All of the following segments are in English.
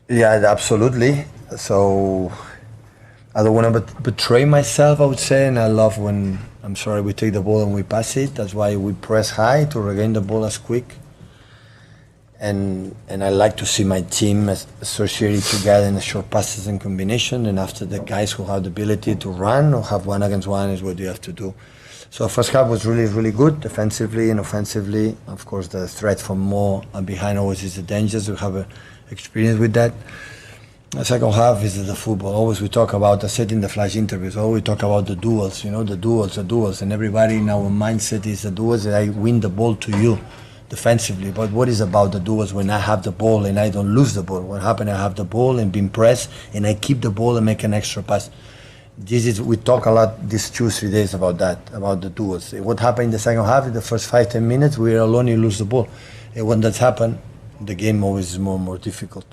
Yeah, absolutely. So I don't want to betray myself, I would say, and I love when, I'm sorry, we take the ball and we pass it. That's why we press high to regain the ball as quick. And I like to see my team associated together in the short passes and combination. And after the guys who have the ability to run or have one against one is what you have to do. So first half was really, really good defensively and offensively. Of course, the threat from more and behind always is the dangers. We have experience with that. The second half is the football. Always we talk about, I said in the flash interviews, always we talk about the duels, the duels. And everybody in our mindset is the duels that I win the ball to you defensively. But what is about the duels when I have the ball and I don't lose the ball? What happened, I have the ball and being pressed and I keep the ball and make an extra pass. We talk a lot these 2-3 days about that, about the duels. What happened in the second half, in the first 5-10 minutes, we are alone, you lose the ball. And when that's happened, the game always is more and more difficult.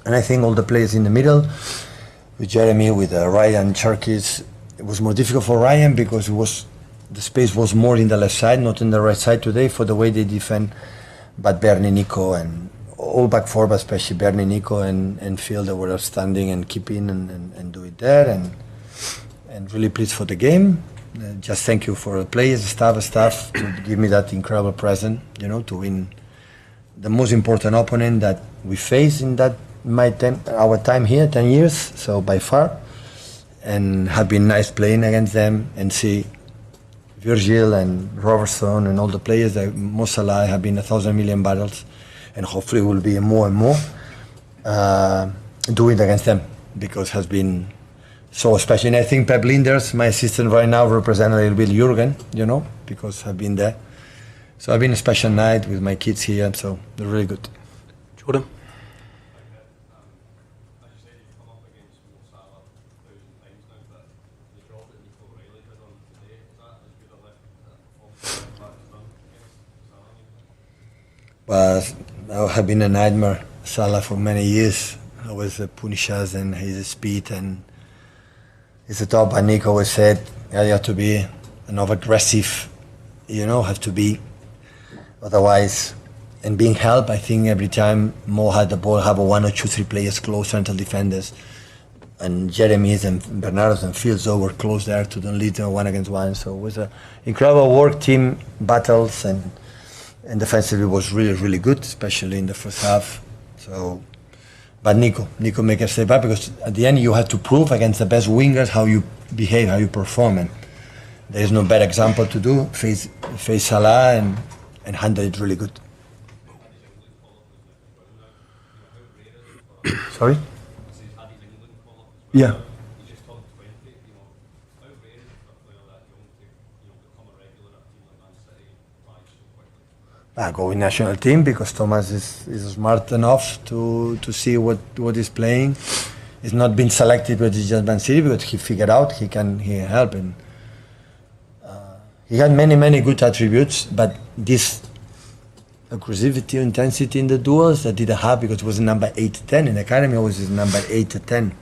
And I think all the players in the middle, with Jeremy, with Ryan, Cherkis, it was more difficult for Ryan because the space was more in the left side, not in the right side today for the way they defend. But Bernie, Nico, and all back four, but especially Bernie, Nico, and Phil, that were outstanding and keep in and do it there. And really pleased for the game. Just thank you for the players, the staff, to give me that incredible present, to win the most important opponent that we face in that our time here, 10 years, so by far, and have been nice playing against them and see Virgil and Robertson and all the players that Mo Salah have been 1,000 million battles, and hopefully will be more and more do it against them, because has been so special. And I think Pep Linders, my assistant right now, represent a little bit Jurgen, because I've been there. So I've been a special night with my kids here, so they're really good. Jordan? But I have been a nightmare, Salah, for many years. I was punish us and his speed, and it's a top. And Nick always said, you have to be enough aggressive, have to be. Otherwise, and being helped, I think every time Mo had the ball, have a 1 or 2, 3 players close, central defenders. And Jeremy's and Bernardo's and Fields were close there to don't lead 1 against 1. So it was an incredible work, team battles, and defensively was really, really good, especially in the first half. So, but Nico make a step up, because at the end you have to prove against the best wingers how you behave, how you perform, and there is no better example to do. Face Salah and handle it really good. Sorry? Yeah. I go in national team because Thomas is smart enough to see what he's playing. He's not been selected, but he's just Man City because he figured out he can help, and he had many good attributes, but this aggressivity, intensity in the duels that didn't have, because it was number 8-10 in the academy, always is number 8-10,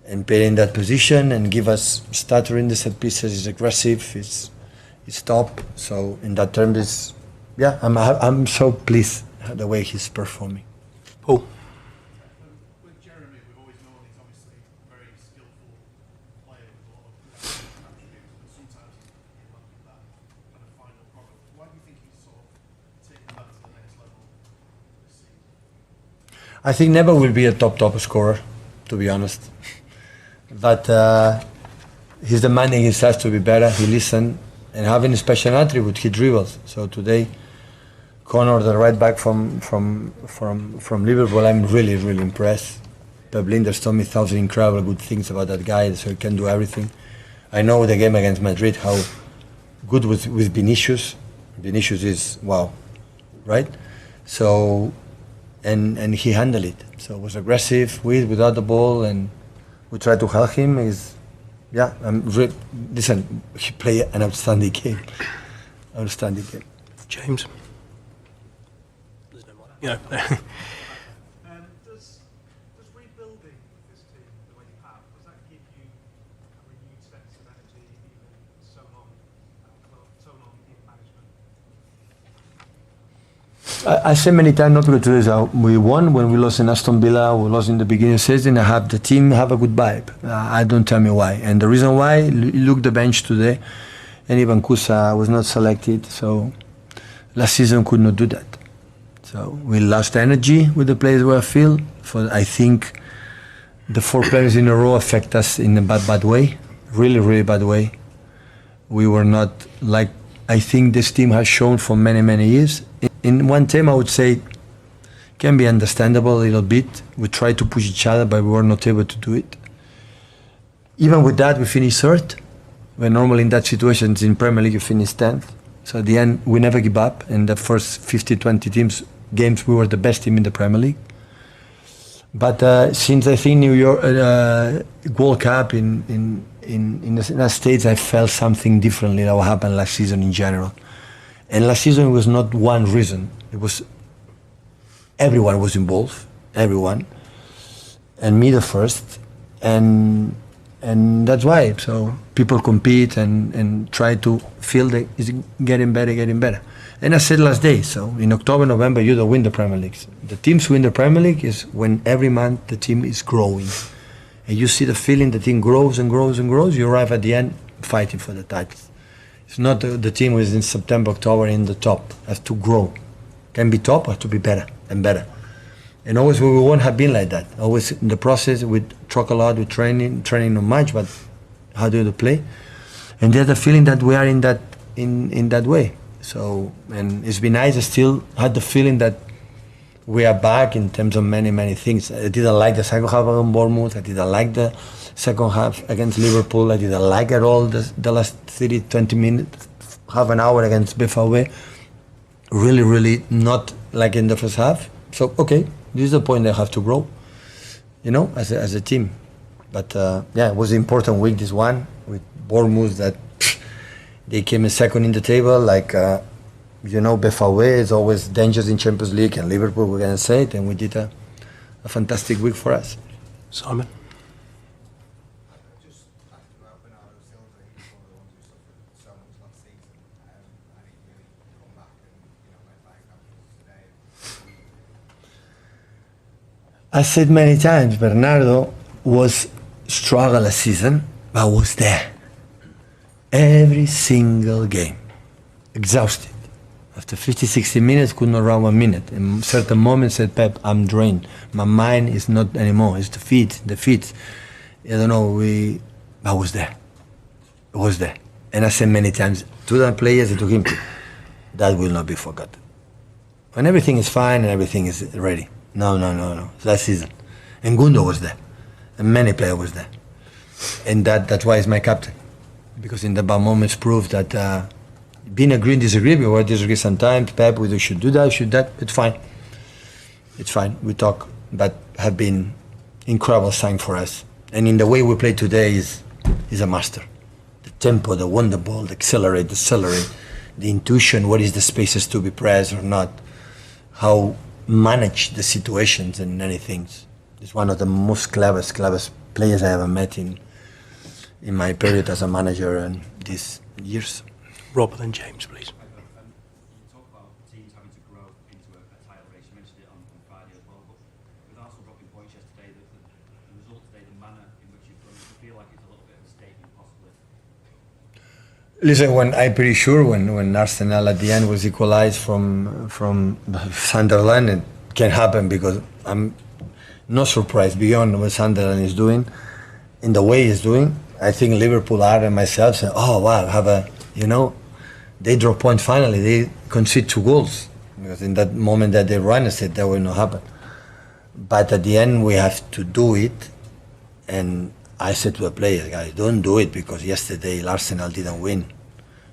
and play in that position and give us stutter in the set pieces. Is aggressive, it's top. So in that term, is. Yeah, I'm so pleased the way he's performing. Paul? With Jeremy, we've always known he's obviously a very skillful player with a lot of attributes, but sometimes he's lacking that kind of final product. Why do you think he's sort of taken that to the next level this season? I think never will be a top scorer, to be honest. But he's demanding himself to be better. He listens, and having a special attribute, he dribbles. So today, Connor, the right back from Liverpool, I'm really impressed. Pep Linders told me 1,000 incredible good things about that guy, so he can do everything. I know the game against Madrid, how good with Vinicius. Vinicius is wow, right? So, and he handled it. So it was aggressive without the ball, and we tried to help him. Listen, he played an outstanding game. James? Does rebuilding this team the way you have, does that give you a renewed sense of energy even so long in management? I say many times, not because we won when we lost in Aston Villa, we lost in the beginning of the season. I have the team have a good vibe. I don't tell me why. And the reason why, look the bench today, and even Kusa was not selected. So last season could not do that. So we lost energy with the players we feel. For I think the 4 players in a row affect us in a bad way, really bad way. We were not like I think this team has shown for many years. In one team, I would say, can be understandable a little bit. We tried to push each other, but we were not able to do it. Even with that, we finished third. When normally in that situation, in Premier League, you finish 10th. So at the end, we never give up. In the first 50-20 games, we were the best team in the Premier League. But since I think New York World Cup in the States, I felt something differently that what happened last season in general. And last season was not one reason. It was everyone was involved, everyone, and me the first, and that's why. So people compete and try to feel that it's getting better. And I said last day, so in October, November, you don't win the Premier League. The teams win the Premier League is when every month the team is growing. And you see the feeling the team grows and grows and grows, you arrive at the end fighting for the titles. It's not the team who is in September, October in the top. It has to grow. Can be top or to be better and better. And always we won't have been like that. Always in the process we talk a lot, we training not much, but how do you play? And there's the feeling that we are in that way. So, and it's been nice. I still had the feeling that we are back in terms of many things. I didn't like the second half against Bournemouth. I didn't like the second half against Liverpool. I didn't like at all the last 20 minutes, half an hour against BFAW. Really not like in the first half. So, okay, this is the point they have to grow, as a team. But, it was an important week, this one, with Bournemouth that they came in second in the table, like... BFAW is always dangerous in Champions League, and Liverpool, we're going to say it, and we did a fantastic week for us. Simon? Just after Bernardo Silva, he was one of the ones who suffered so much last season, and he really come back and led by example today. I said many times, Bernardo was struggle last season, but was there. Every single game. Exhausted. After 50, 60 minutes, could not run 1 minute. In certain moments, said Pep, I'm drained. My mind is not anymore. It's the feet. I don't know, I was there. It was there. And I said many times to the players and to him, that will not be forgotten. When everything is fine and everything is ready. No. Last season. And Gundo was there. And many players was there. And that's why he's my captain. Because in the bad moments proved that being agree and disagree, we will disagree sometimes. Pep, we should do that, should that. It's fine. We talk, but have been incredible sign for us. And in the way we play today is a master. The tempo, the wonder ball, the accelerate, the intuition, what is the spaces to be pressed or not, how manage the situations and many things. He's one of the most cleverest players I ever met in my period as a manager and these years. Rob, then James, please. You talk about teams having to grow into a title race. You mentioned it on Friday as well. But with Arsenal dropping points yesterday, the result today, the manner in which you've done it, you feel like it's a little bit of a statement, possibly. Listen, I'm pretty sure when Arsenal at the end was equalized from Sunderland, it can happen because I'm not surprised beyond what Sunderland is doing, in the way he's doing. I think Liverpool are and myself say, oh wow, they draw point finally. They concede 2 goals because in that moment that they run, I said that will not happen. But at the end, we have to do it. And I said to the players, guys, don't do it because yesterday Arsenal didn't win.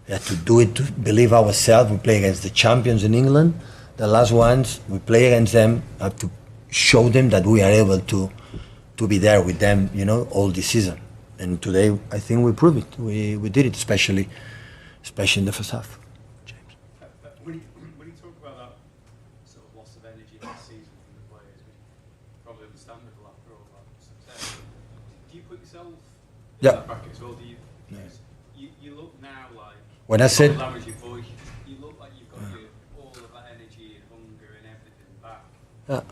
We have to do it to believe ourselves. We play against the champions in England. The last ones, we play against them. Have to show them that we are able to be there with them, all this season. And today, I think we proved it. We did it, especially in the first half. James. When you talk about that sort of loss of energy this season from the players, which is probably understandable after all that success, do you put yourself in that bracket as well? Do you? Yes. You look now like When I said language, your voice, you look like you've got all of that energy and hunger back.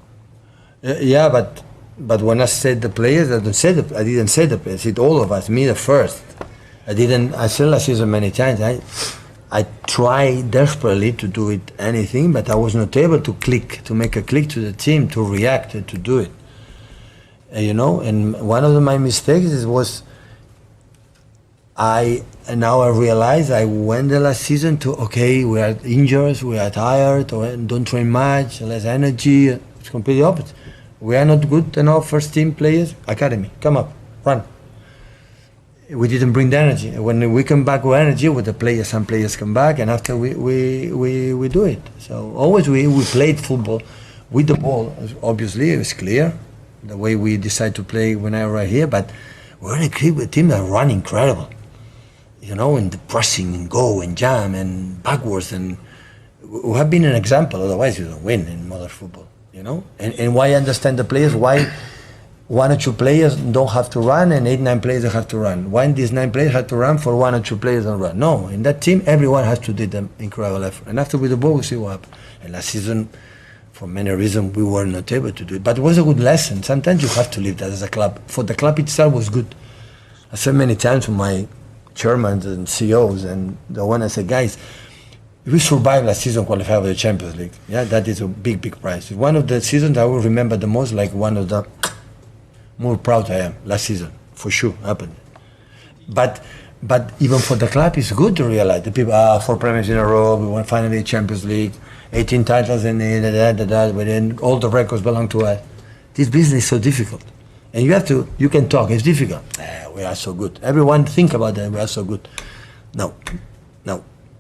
Yeah, but when I said the players, I didn't say the players. I said all of us, me the first. I said last season many times. I tried desperately to do it anything, but I was not able to make a click to the team, to react, to do it. And one of my mistakes was now I realize I went the last season to, okay, we are injured, we are tired, or don't train much, less energy. It's completely opposite. We are not good enough first team players. Academy, come up, run. We didn't bring the energy. When we come back with energy, with the players, some players come back, and after we do it. So always we played football with the ball. Obviously, it was clear the way we decide to play when I arrived here. But we're in a team that run incredible. In the pressing and go and jam and backwards, and we have been an example. Otherwise, you don't win in modern football. And why I understand the players? Why one or two players don't have to run and 8-9 players have to run? Why these 9 players have to run for one or two players don't run? No, in that team, everyone has to do the incredible effort. And after with the ball, we see what happened. And last season, for many reasons, we were not able to do it. But it was a good lesson. Sometimes you have to leave that as a club. For the club itself, was good. I said many times to my chairmen and CEOs, and the one I said, guys, we survived last season, qualified for the Champions League. Yeah, that is a big prize. One of the seasons I will remember the most, like one of the more proud I am last season, for sure, happened. But even for the club, it's good to realize the people, 4 premiers in a row, we won finally the Champions League, 18 titles, and but then all the records belong to us. This business is so difficult. And you can talk, it's difficult. We are so good. Everyone think about that, we are so good. No.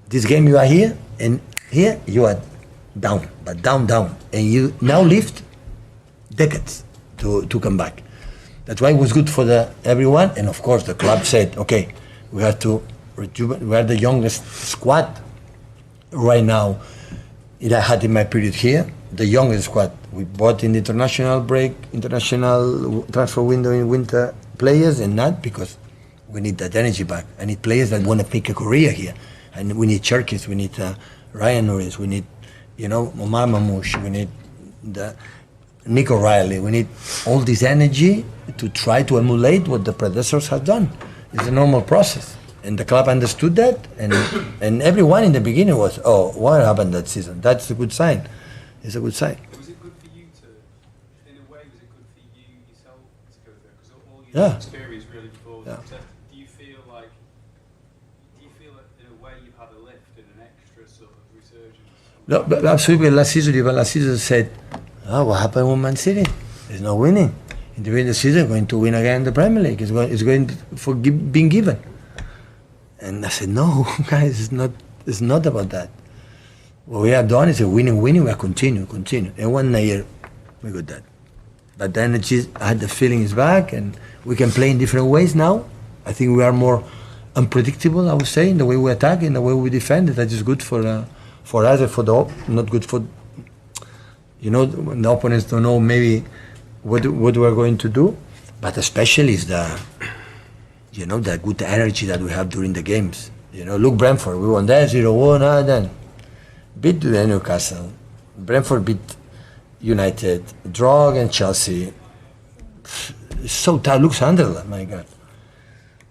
This game you are here, and here you are down, but down. And you now lift decades to come back. That's why it was good for everyone. And of course the club said, okay, we have to rejuvenate. We are the youngest squad right now. I had in my period here, the youngest squad. We bought in the international transfer window in winter players, and not because we need that energy back. I need players that want to make a career here. And we need Cherkis, we need Ryan Norris, we need, Omar Mamouche, we need Nick O'Reilly. We need all this energy to try to emulate what the predecessors have done. It's a normal process. And the club understood that, and everyone in the beginning was, what happened that season? That's a good sign. It's a good sign. Was it good for you in a way, was it good for you yourself to go there? Because all your experience really before success, do you feel that in a way you've had a lift and an extra sort of resurgence? No, but absolutely. Last season said, what happened with Man City? There's no winning. In the end of the season, going to win again the Premier League. It's going for being given. And I said, no, guys, it's not about that. What we have done is a winning, we are continue. And 1 year, we got that. But the energy, I had the feeling is back, and we can play in different ways now. I think we are more unpredictable, I would say, in the way we attack, in the way we defend. That is good for us and for not good for, when the opponents don't know maybe what we're going to do. But especially is the good energy that we have during the games. Look, Brentford, we won there 0-1, then beat the Newcastle. Brentford beat United, draw against Chelsea. It's so tight. Look, Sunderland, my God.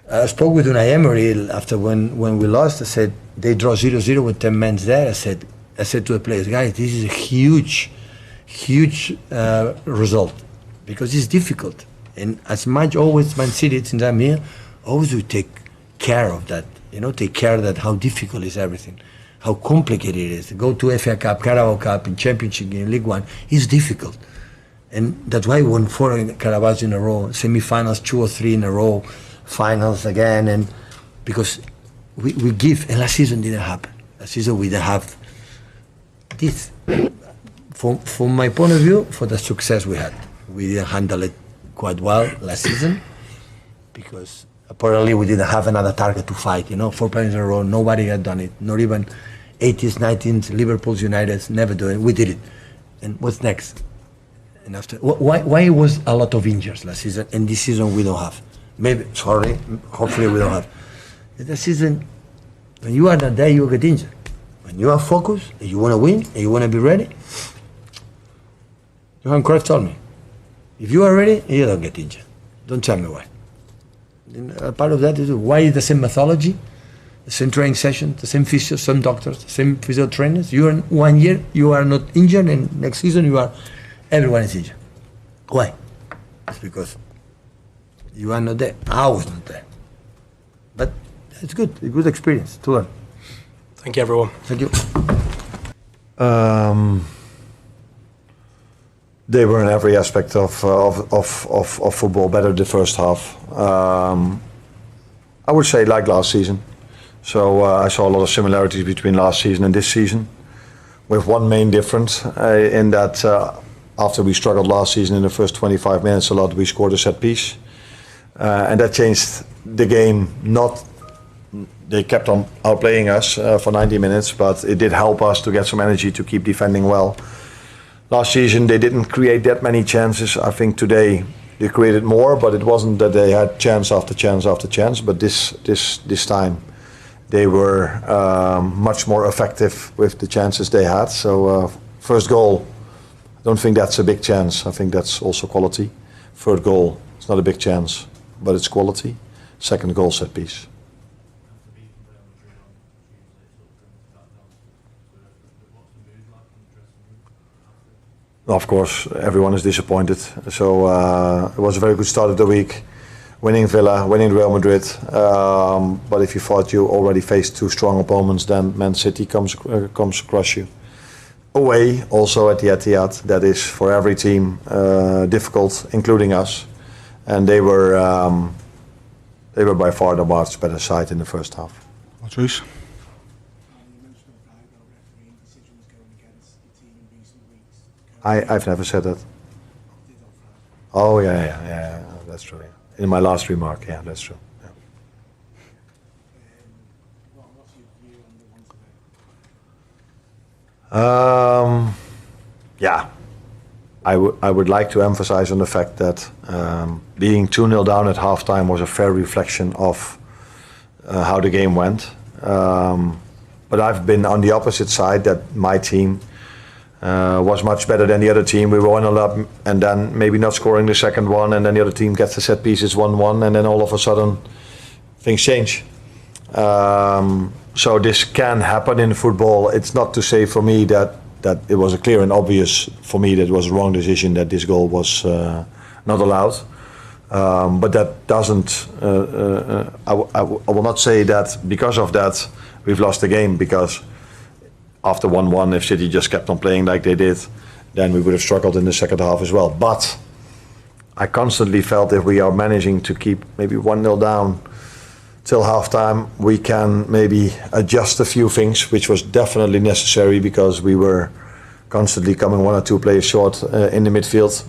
I spoke with Unai Emery after when we lost. I said, they draw 0-0 with 10 men there. I said to the players, guys, this is a huge result, because it's difficult. And as much always Man City, since I'm here, always we take care of that. Take care of that, how difficult is everything, how complicated it is. Go to FA Cup, Carabao Cup, in Championship, in League One, it's difficult. And that's why we won 4 Carabaos in a row, semi-finals 2 or 3 in a row, finals again, and because we give, and last season didn't happen. Last season we didn't have this. From my point of view, for the success we had, we didn't handle it quite well last season, because apparently we didn't have another target to fight. 4 players in a row, nobody had done it, not even 80s, 19s, Liverpool's, United's, never do it. We did it. And what's next? And after, why was a lot of injuries last season, and this season we don't have? Hopefully we don't have. The season, when you are not there, you get injured. When you are focused, and you want to win, and you want to be ready, Johan Cruyff told me, if you are ready, you don't get injured. Don't tell me why. And, part of that is why the same methodology, the same training session, the same physios, same doctors, the same physio trainers. You are in 1 year, you are not injured, and next season everyone is injured. Why? It's because you are not there. I was not there. But it's good, a good experience to learn. Thank you, everyone. Thank you. They were in every aspect of football better the first half. I would say like last season. So I saw a lot of similarities between last season and this season, with one main difference in that after we struggled last season in the first 25 minutes a lot, we scored a set piece. And that changed the game. They kept on outplaying us for 90 minutes, but it did help us to get some energy to keep defending well. Last season they didn't create that many chances. I think today they created more, but it wasn't that they had chance after chance after chance. But this time they were much more effective with the chances they had. So first goal, I don't think that's a big chance. I think that's also quality. Third goal, it's not a big chance, but it's quality. Second goal, set piece. Of course, everyone is disappointed. So it was a very good start of the week, winning Villa, winning Real Madrid. But if you thought you already faced two strong opponents, then Man City comes across you. Away, also at the Etihad, that is for every team difficult, including us. And they were by far the much better side in the first half. Patrice? I've never said that. Oh yeah, that's true. Yeah. In my last remark, yeah, that's true. Yeah. I would like to emphasize on the fact that being 2-0 down at halftime was a fair reflection of how the game went. But I've been on the opposite side, that my team was much better than the other team. We were 1-0 up and then maybe not scoring the second one, and then the other team gets the set pieces 1-1, and then all of a sudden things change. So this can happen in football. It's not to say for me that it was a clear and obvious for me that it was a wrong decision that this goal was not allowed. But that doesn't, I will not say that because of that we've lost the game, because after 1-1, if City just kept on playing like they did, then we would have struggled in the second half as well. But I constantly felt if we are managing to keep maybe 1-0 down till halftime, we can maybe adjust a few things, which was definitely necessary because we were constantly coming one or two players short in the midfield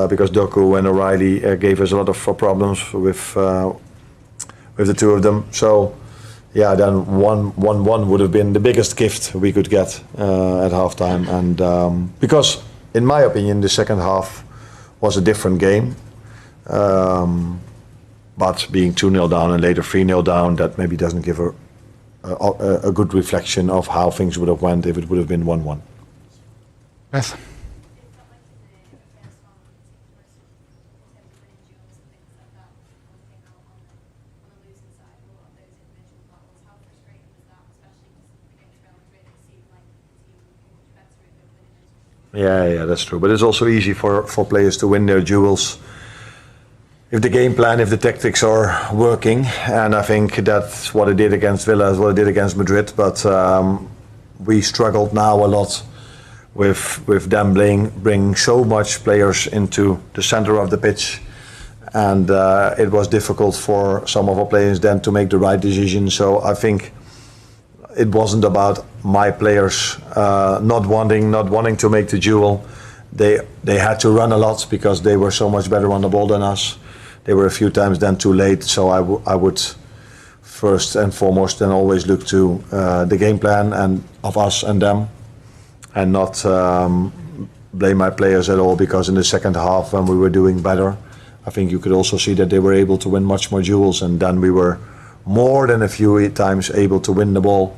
because Doku and O'Reilly gave us a lot of problems with the two of them. So yeah, then 1-1 would have been the biggest gift we could get at halftime, and because in my opinion the second half was a different game. But being 2-0 down and later 3-0 down, that maybe doesn't give a good reflection of how things would have went if it would have been 1-1. Beth? Yeah, that's true. But it's also easy for players to win their duels if the game plan, if the tactics are working, and I think that's what it did against Villa, as what it did against Madrid. But we struggled now a lot with them bringing so much players into the center of the pitch, and it was difficult for some of our players then to make the right decision. So I think it wasn't about my players not wanting to make the duel. They had to run a lot because they were so much better on the ball than us. They were a few times then too late, so I would first and foremost then always look to the game plan and of us and them, and not blame my players at all, because in the second half when we were doing better, I think you could also see that they were able to win much more duels, and then we were more than a few times able to win the ball,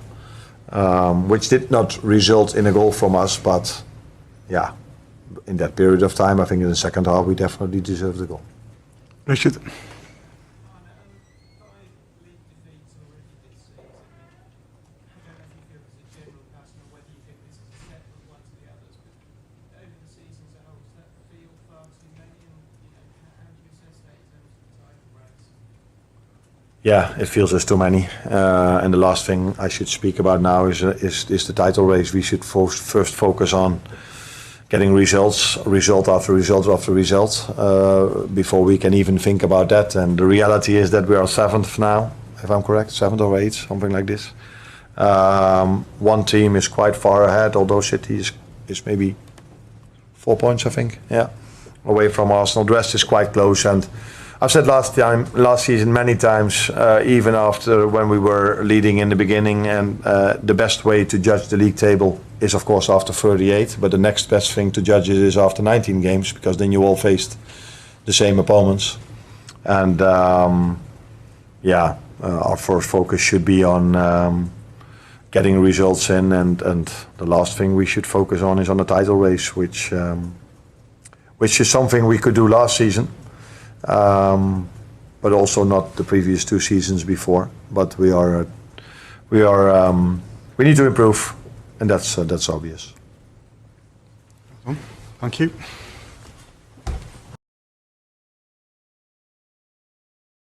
which did not result in a goal from us, but yeah, in that period of time, I think in the second half we definitely deserved the goal. Richard. Yeah, it feels there's too many. And the last thing I should speak about now is the title race. We should first focus on getting result after result after result, before we can even think about that. And the reality is that we are 7th now, if I'm correct, 7th or 8th, something like this. One team is quite far ahead, although City is maybe 4 points, I think, away from Arsenal. The rest is quite close, and I've said last season many times, even after when we were leading in the beginning, and the best way to judge the league table is of course after 38, but the next best thing to judge it is after 19 games, because then you all faced the same opponents. And our first focus should be on getting results in, and the last thing we should focus on is on the title race, which is something we could do last season. But also not the previous 2 seasons before. But we need to improve, and that's obvious. Thank you.